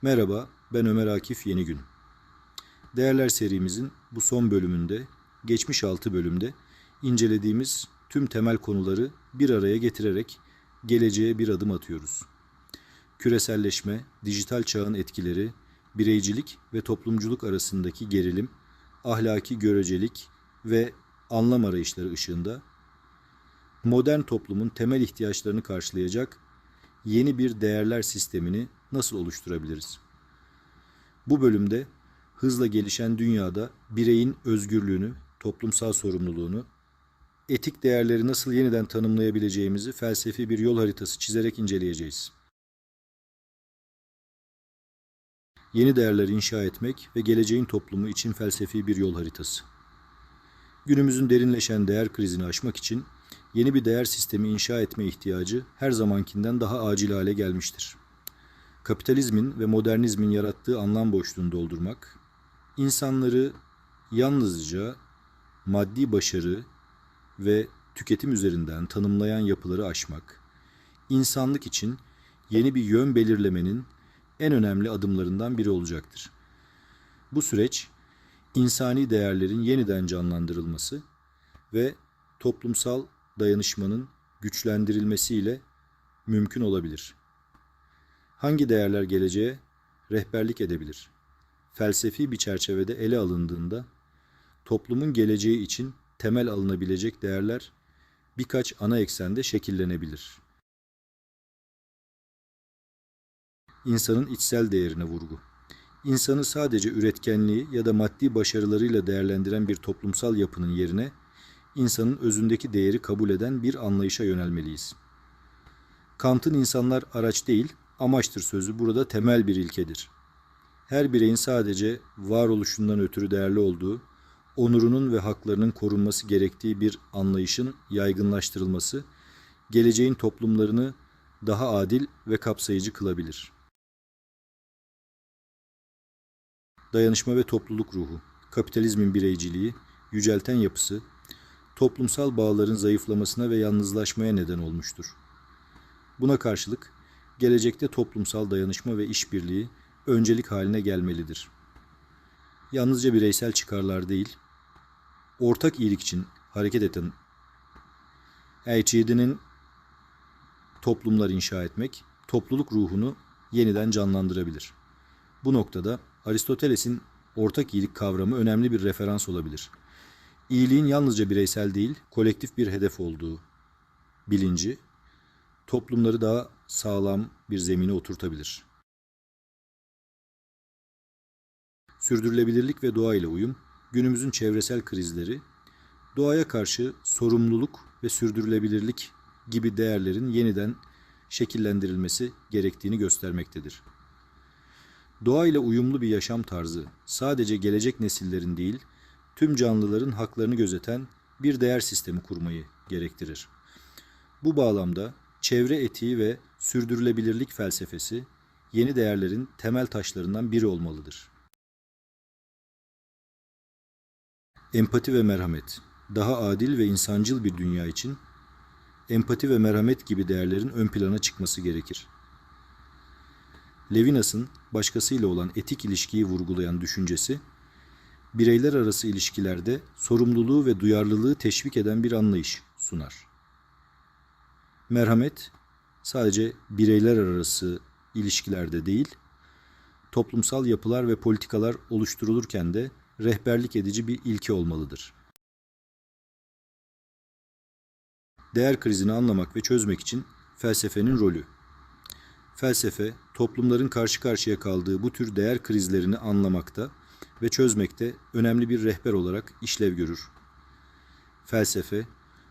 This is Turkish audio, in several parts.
Merhaba, ben Ömer Akif Yenigün. Değerler serimizin bu son bölümünde, geçmiş 6 bölümde incelediğimiz tüm temel konuları bir araya getirerek geleceğe bir adım atıyoruz. Küreselleşme, dijital çağın etkileri, bireycilik ve toplumculuk arasındaki gerilim, ahlaki görecelik ve anlam arayışları ışığında modern toplumun temel ihtiyaçlarını karşılayacak yeni bir değerler sistemini nasıl oluşturabiliriz? Bu bölümde hızla gelişen dünyada bireyin özgürlüğünü, toplumsal sorumluluğunu, etik değerleri nasıl yeniden tanımlayabileceğimizi felsefi bir yol haritası çizerek inceleyeceğiz. Yeni değerler inşa etmek ve geleceğin toplumu için felsefi bir yol haritası. Günümüzün derinleşen değer krizini aşmak için yeni bir değer sistemi inşa etme ihtiyacı her zamankinden daha acil hale gelmiştir. Kapitalizmin ve modernizmin yarattığı anlam boşluğunu doldurmak, insanları yalnızca maddi başarı ve tüketim üzerinden tanımlayan yapıları aşmak, insanlık için yeni bir yön belirlemenin en önemli adımlarından biri olacaktır. Bu süreç, insani değerlerin yeniden canlandırılması ve toplumsal dayanışmanın güçlendirilmesiyle mümkün olabilir. Hangi değerler geleceğe rehberlik edebilir? Felsefi bir çerçevede ele alındığında toplumun geleceği için temel alınabilecek değerler birkaç ana eksende şekillenebilir. İnsanın içsel değerine vurgu. İnsanı sadece üretkenliği ya da maddi başarılarıyla değerlendiren bir toplumsal yapının yerine insanın özündeki değeri kabul eden bir anlayışa yönelmeliyiz. Kant'ın insanlar araç değil, amaçtır sözü burada temel bir ilkedir. Her bireyin sadece varoluşundan ötürü değerli olduğu, onurunun ve haklarının korunması gerektiği bir anlayışın yaygınlaştırılması, geleceğin toplumlarını daha adil ve kapsayıcı kılabilir. Dayanışma ve topluluk ruhu, kapitalizmin bireyciliği, yücelten yapısı, toplumsal bağların zayıflamasına ve yalnızlaşmaya neden olmuştur. Buna karşılık, gelecekte toplumsal dayanışma ve işbirliği öncelik haline gelmelidir. Yalnızca bireysel çıkarlar değil, ortak iyilik için hareket eden HD'nin toplumlar inşa etmek, topluluk ruhunu yeniden canlandırabilir. Bu noktada Aristoteles'in ortak iyilik kavramı önemli bir referans olabilir. İyiliğin yalnızca bireysel değil, kolektif bir hedef olduğu bilinci, toplumları daha sağlam bir zemine oturtabilir. Sürdürülebilirlik ve doğayla uyum, günümüzün çevresel krizleri, doğaya karşı sorumluluk ve sürdürülebilirlik gibi değerlerin yeniden şekillendirilmesi gerektiğini göstermektedir. Doğayla uyumlu bir yaşam tarzı, sadece gelecek nesillerin değil, tüm canlıların haklarını gözeten bir değer sistemi kurmayı gerektirir. Bu bağlamda çevre etiği ve sürdürülebilirlik felsefesi, yeni değerlerin temel taşlarından biri olmalıdır. Empati ve merhamet, daha adil ve insancıl bir dünya için empati ve merhamet gibi değerlerin ön plana çıkması gerekir. Levinas'ın başkasıyla olan etik ilişkiyi vurgulayan düşüncesi, bireyler arası ilişkilerde sorumluluğu ve duyarlılığı teşvik eden bir anlayış sunar. Merhamet, sadece bireyler arası ilişkilerde değil, toplumsal yapılar ve politikalar oluşturulurken de rehberlik edici bir ilke olmalıdır. Değer krizini anlamak ve çözmek için felsefenin rolü. Felsefe, toplumların karşı karşıya kaldığı bu tür değer krizlerini anlamakta ve çözmekte önemli bir rehber olarak işlev görür. Felsefe,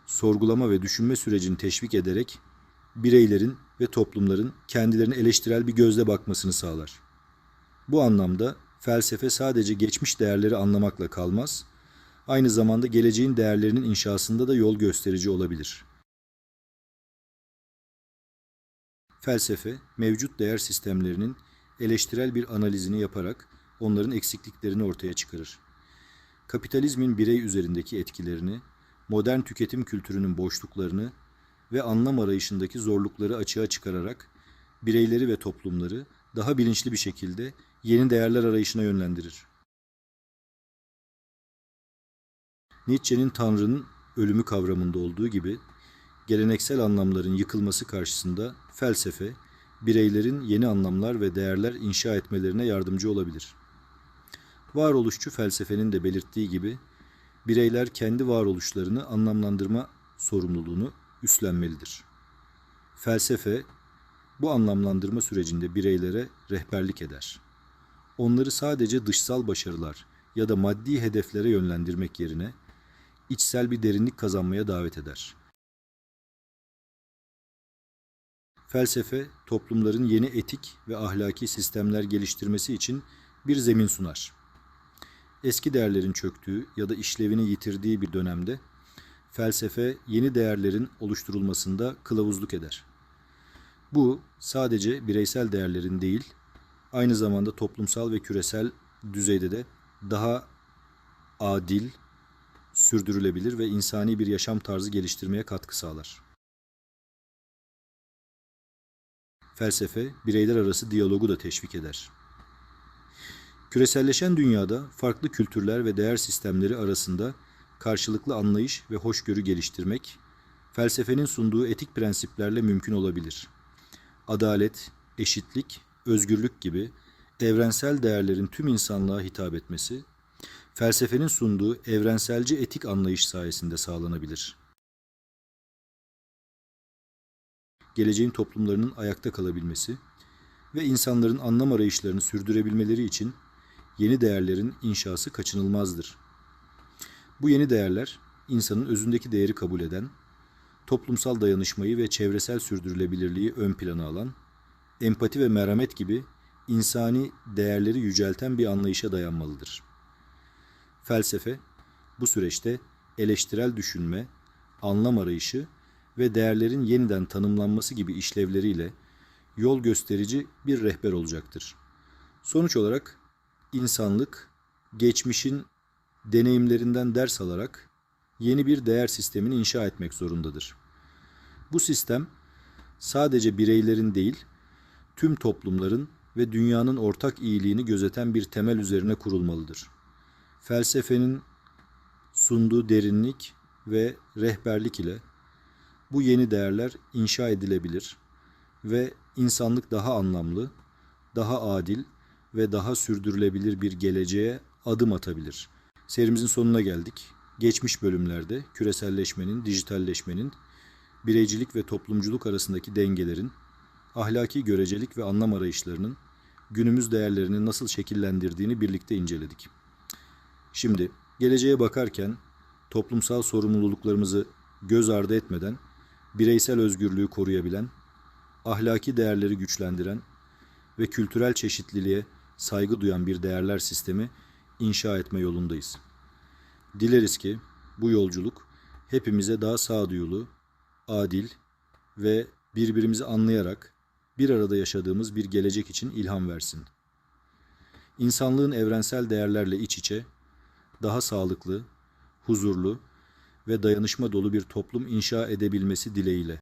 sorgulama ve düşünme sürecini teşvik ederek bireylerin ve toplumların kendilerine eleştirel bir gözle bakmasını sağlar. Bu anlamda felsefe sadece geçmiş değerleri anlamakla kalmaz, aynı zamanda geleceğin değerlerinin inşasında da yol gösterici olabilir. Felsefe, mevcut değer sistemlerinin eleştirel bir analizini yaparak onların eksikliklerini ortaya çıkarır. Kapitalizmin birey üzerindeki etkilerini, modern tüketim kültürünün boşluklarını ve anlam arayışındaki zorlukları açığa çıkararak bireyleri ve toplumları daha bilinçli bir şekilde yeni değerler arayışına yönlendirir. Nietzsche'nin Tanrı'nın ölümü kavramında olduğu gibi geleneksel anlamların yıkılması karşısında felsefe, bireylerin yeni anlamlar ve değerler inşa etmelerine yardımcı olabilir. Varoluşçu felsefenin de belirttiği gibi, bireyler kendi varoluşlarını anlamlandırma sorumluluğunu üstlenmelidir. Felsefe, bu anlamlandırma sürecinde bireylere rehberlik eder. Onları sadece dışsal başarılar ya da maddi hedeflere yönlendirmek yerine, içsel bir derinlik kazanmaya davet eder. Felsefe, toplumların yeni etik ve ahlaki sistemler geliştirmesi için bir zemin sunar. Eski değerlerin çöktüğü ya da işlevini yitirdiği bir dönemde, felsefe yeni değerlerin oluşturulmasında kılavuzluk eder. Bu, sadece bireysel değerlerin değil, aynı zamanda toplumsal ve küresel düzeyde de daha adil, sürdürülebilir ve insani bir yaşam tarzı geliştirmeye katkı sağlar. Felsefe, bireyler arası diyalogu da teşvik eder. Küreselleşen dünyada farklı kültürler ve değer sistemleri arasında karşılıklı anlayış ve hoşgörü geliştirmek, felsefenin sunduğu etik prensiplerle mümkün olabilir. Adalet, eşitlik, özgürlük gibi evrensel değerlerin tüm insanlığa hitap etmesi, felsefenin sunduğu evrenselci etik anlayış sayesinde sağlanabilir. Geleceğin toplumlarının ayakta kalabilmesi ve insanların anlam arayışlarını sürdürebilmeleri için yeni değerlerin inşası kaçınılmazdır. Bu yeni değerler, insanın özündeki değeri kabul eden, toplumsal dayanışmayı ve çevresel sürdürülebilirliği ön plana alan, empati ve merhamet gibi insani değerleri yücelten bir anlayışa dayanmalıdır. Felsefe, bu süreçte eleştirel düşünme, anlam arayışı ve değerlerin yeniden tanımlanması gibi işlevleriyle yol gösterici bir rehber olacaktır. Sonuç olarak insanlık, geçmişin deneyimlerinden ders alarak yeni bir değer sistemini inşa etmek zorundadır. Bu sistem sadece bireylerin değil, tüm toplumların ve dünyanın ortak iyiliğini gözeten bir temel üzerine kurulmalıdır. Felsefenin sunduğu derinlik ve rehberlik ile bu yeni değerler inşa edilebilir ve insanlık daha anlamlı, daha adil ve daha sürdürülebilir bir geleceğe adım atabilir. Serimizin sonuna geldik. Geçmiş bölümlerde küreselleşmenin, dijitalleşmenin, bireycilik ve toplumculuk arasındaki dengelerin, ahlaki görecelik ve anlam arayışlarının günümüz değerlerini nasıl şekillendirdiğini birlikte inceledik. Şimdi geleceğe bakarken toplumsal sorumluluklarımızı göz ardı etmeden bireysel özgürlüğü koruyabilen, ahlaki değerleri güçlendiren ve kültürel çeşitliliğe saygı duyan bir değerler sistemi inşa etme yolundayız. Dileriz ki bu yolculuk hepimize daha sağduyulu, adil ve birbirimizi anlayarak bir arada yaşadığımız bir gelecek için ilham versin. İnsanlığın evrensel değerlerle iç içe, daha sağlıklı, huzurlu ve dayanışma dolu bir toplum inşa edebilmesi dileğiyle.